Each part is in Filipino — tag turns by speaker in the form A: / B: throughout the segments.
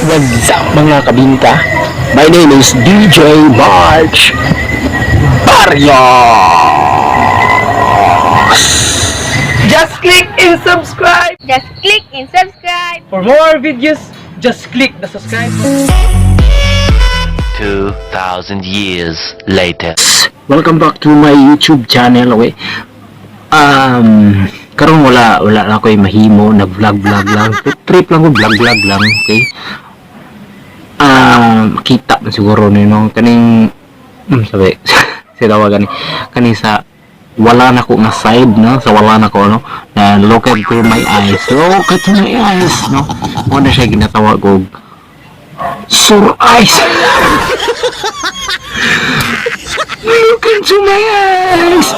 A: What's up mga kabinta? My name is DJ March Barrios.
B: Just click and subscribe.
C: Just click and subscribe.
B: For more videos, just click the subscribe.
D: 2,000 years later.
A: Welcome back to my YouTube channel, okay? Karon wala na ko mahimo, nag-vlog lang. Trip lang ko, vlog lang, okay? Makita na siguro nino kaning sabi sitawagan kani sa wala na ko na side, no? Sa wala na ko, no? Na look at my eyes. Look at my eyes, no? Ano na siya ginatawag ko? Sur eyes. Look into my eyes.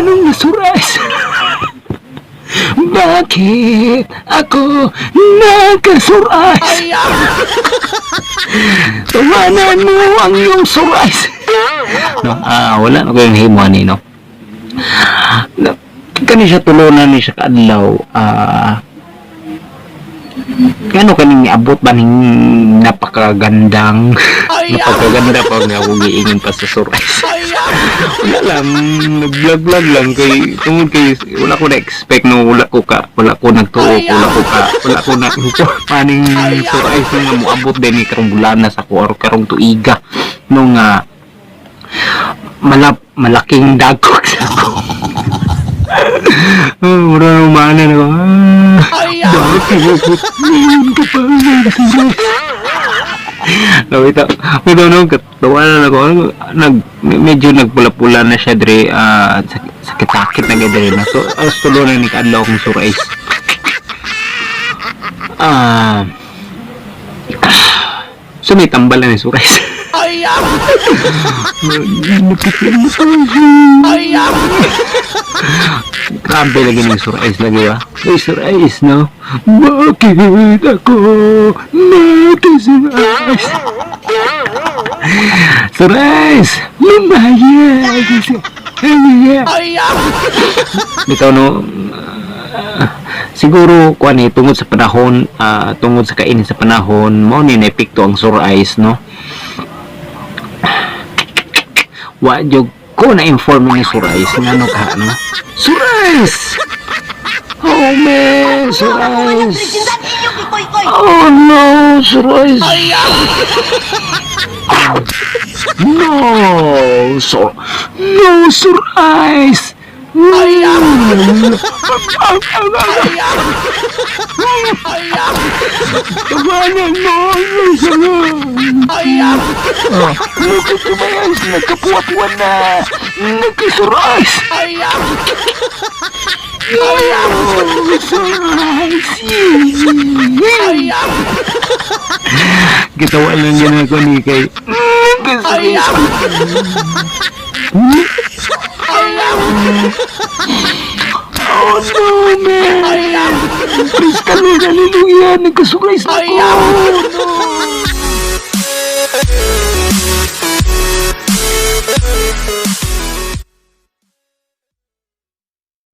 A: Anong na sur eyes? Bakit ako nagka-sur eyes? Tawanan mo ang iyong sur eyes. No, wala na ko yung himuan no? Kani siya tulunan ni siya kaadlaw. Kano kaning abot ba ning napakaganda pa nga akong giingin pa sa surais. Wala lang, nag-vlog lang kay tungod kay wala ko na-expect no, wala ko nagtuo, wala ko na paning surais nga mo abot din ni karong bulan sa ko or karong tuiga nung malaking dagkog sa ako. Mura na umana na ako. Bakit pinapot ngayon ka pa ito nung katawanan ako. Medyo nagpula-pula na siya dre. Sakit-sakit na ganda na. So, tulo na ni kaadlaw akong surais. So, may tambal na ni surais. Grabe lagi ng surais lagi ba? Ay surais no? Bakit ako nagka-surais? Surais! Lumaya! Ito no? Siguro kuan tungod sa panahon, tungod sa kainin sa panahon, mao ni naepekto ang surais no? Wajog ko na-inform ni Surais nga no ka, no? Surais! Oh man, Surais! Oh no, Surais! No, Surais! Tawanan mo! Nagkatumayas, nagkapuat-puan na nagkasurais! Gitawa lang yan ako ni kay nagkasurais! Oh no, man! Praise the Lord, hallelujah! Nagkasurais na ako! No!